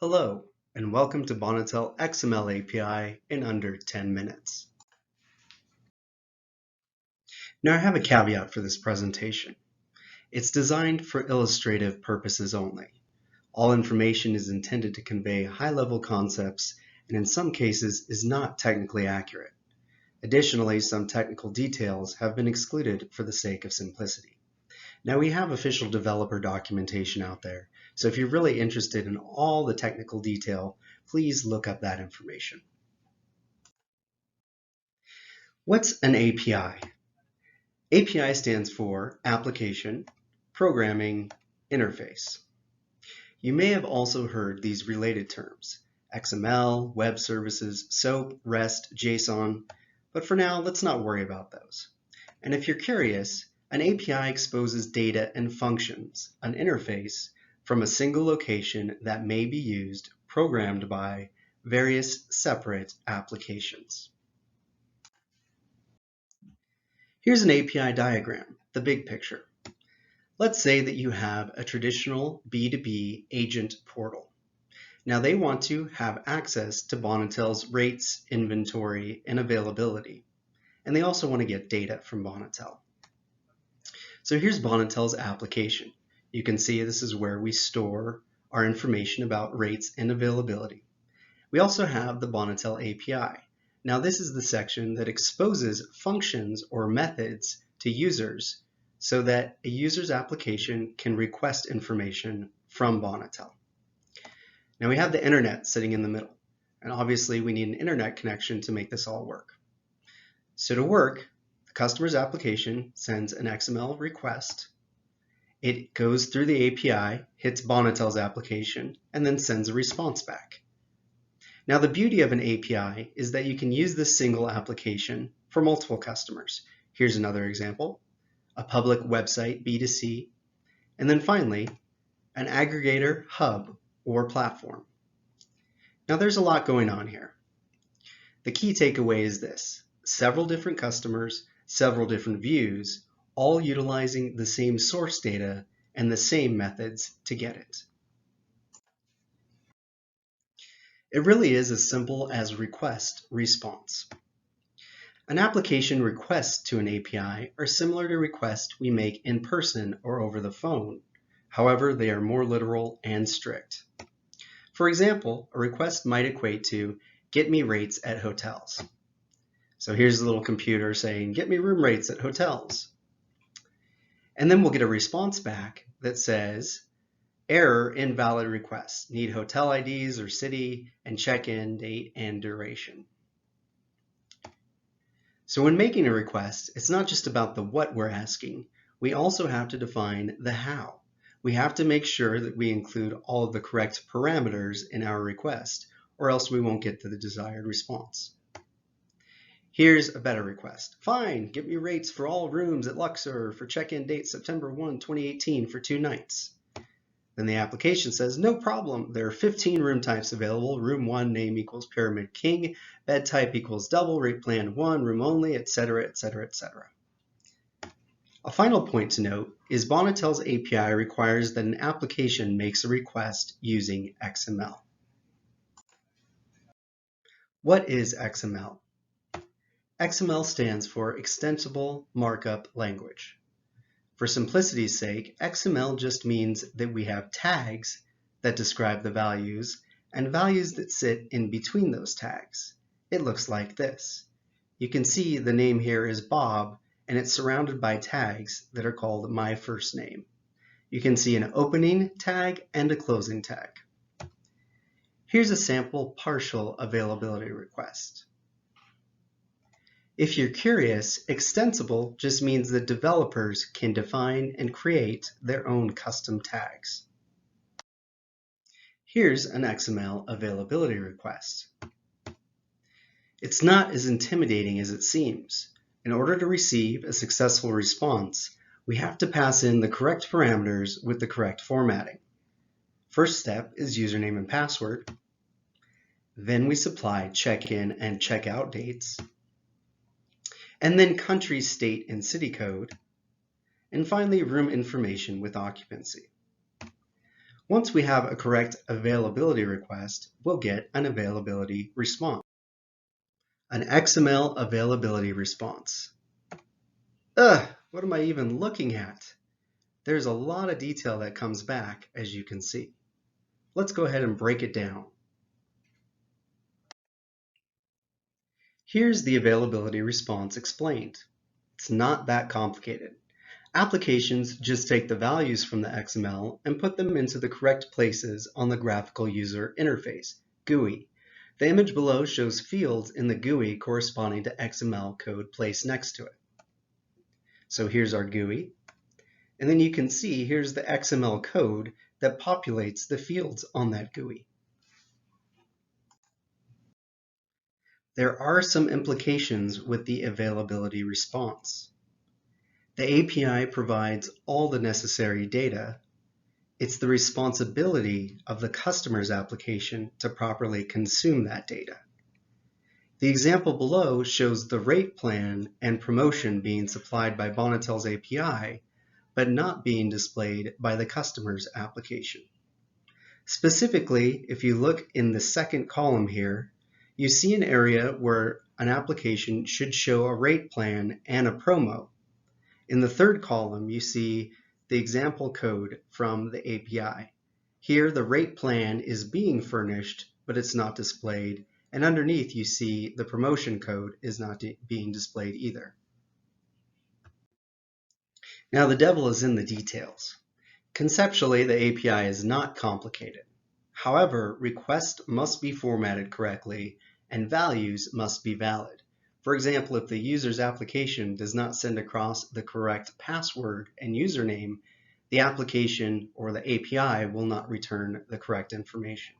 Hello, and welcome to Bonotel XML API in under 10 minutes. Now I have a caveat for this presentation. It's designed for illustrative purposes only. All information is intended to convey high-level concepts and in some cases is not technically accurate. Additionally, some technical details have been excluded for the sake of simplicity. Now we have official developer documentation out there, so if you're really interested in all the technical detail, please look up that information. What's an API? API stands for Application Programming Interface. You may have also heard these related terms, XML, web services, SOAP, REST, JSON, but for now, let's not worry about those. And if you're curious, an API exposes data and functions, an interface, from a single location that may be used, programmed by various separate applications. Here's an API diagram, the big picture. Let's say that you have a traditional B2B agent portal. Now they want to have access to Bonotel's rates, inventory, and availability. And they also want to get data from Bonotel. So here's Bonotel's application. You can see this is where we store our information about rates and availability. We also have the Bonotel API. Now this is the section that exposes functions or methods to users so that a user's application can request information from Bonotel. Now we have the internet sitting in the middle, and obviously we need an internet connection to make this all work. So to work, the customer's application sends an XML request. It goes through the API, hits Bonotel's application, and then sends a response back. Now the beauty of an API is that you can use this single application for multiple customers. Here's another example, a public website B2C, and then finally, an aggregator hub or platform. Now there's a lot going on here. The key takeaway is this, several different customers, several different views, all utilizing the same source data and the same methods to get it. It really is as simple as request response. An application requests to an API are similar to requests we make in person or over the phone. However, they are more literal and strict. For example, a request might equate to get me rates at hotels. So here's a little computer saying, get me room rates at hotels. And then we'll get a response back that says, error, invalid request. Need hotel IDs or city and check-in date and duration. So when making a request, it's not just about the what we're asking. We also have to define the how. We have to make sure that we include all of the correct parameters in our request, or else we won't get to the desired response. Here's a better request. Fine, give me rates for all rooms at Luxor for check-in date September 1, 2018 for 2 nights. Then the application says, no problem, there are 15 room types available. Room 1, name equals Pyramid King, bed type equals double, rate plan 1, room only, etc., etc., etc. A final point to note is Bonotel's API requires that an application makes a request using XML. What is XML? XML stands for Extensible Markup Language. For simplicity's sake, XML just means that we have tags that describe the values and values that sit in between those tags. It looks like this. You can see the name here is Bob, and it's surrounded by tags that are called my first name. You can see an opening tag and a closing tag. Here's a sample partial availability request. If you're curious, extensible just means that developers can define and create their own custom tags. Here's an XML availability request. It's not as intimidating as it seems. In order to receive a successful response, we have to pass in the correct parameters with the correct formatting. First step is username and password. Then we supply check-in and check-out dates. And then country, state, and city code. And finally, room information with occupancy. Once we have a correct availability request, we'll get an availability response. An XML availability response. What am I even looking at? There's a lot of detail that comes back, as you can see. Let's go ahead and break it down. Here's the availability response explained. It's not that complicated. Applications just take the values from the XML and put them into the correct places on the graphical user interface, GUI. The image below shows fields in the GUI corresponding to XML code placed next to it. So here's our GUI, and then you can see here's the XML code that populates the fields on that GUI. There are some implications with the availability response. The API provides all the necessary data. It's the responsibility of the customer's application to properly consume that data. The example below shows the rate plan and promotion being supplied by Bonotel's API, but not being displayed by the customer's application. Specifically, if you look in the second column here, you see an area where an application should show a rate plan and a promo. In the third column, you see the example code from the API. Here, the rate plan is being furnished, but it's not displayed. And underneath, you see the promotion code is not being displayed either. Now, the devil is in the details. Conceptually, the API is not complicated. However, requests must be formatted correctly and values must be valid. For example, if the user's application does not send across the correct password and username, the application or the API will not return the correct information.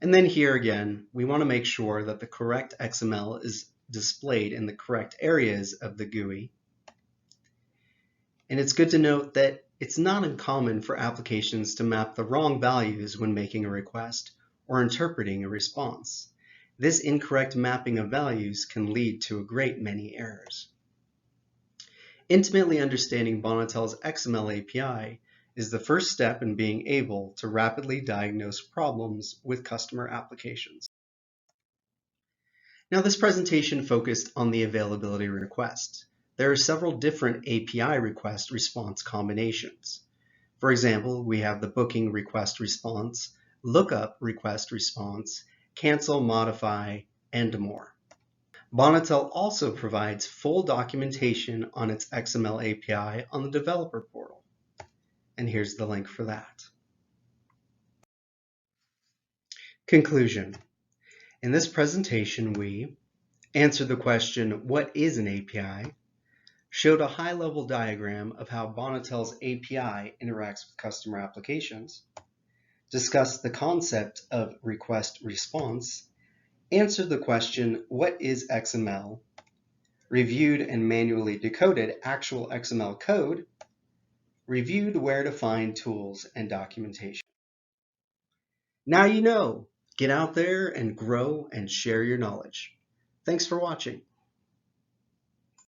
And then here again, we want to make sure that the correct XML is displayed in the correct areas of the GUI. And it's good to note that it's not uncommon for applications to map the wrong values when making a request or interpreting a response. This incorrect mapping of values can lead to a great many errors. Intimately understanding Bonotel's XML API is the first step in being able to rapidly diagnose problems with customer applications. Now, this presentation focused on the availability request. There are several different API request response combinations. For example, we have the booking request response, lookup request response, cancel, modify, and more. Bonotel also provides full documentation on its XML API on the developer portal. And here's the link for that. Conclusion. In this presentation, we answered the question, what is an API? Showed a high-level diagram of how Bonotel's API interacts with customer applications, discussed the concept of request response, answered the question, what is XML? Reviewed and manually decoded actual XML code, reviewed where to find tools and documentation. Now you know, get out there and grow and share your knowledge. Thanks for watching.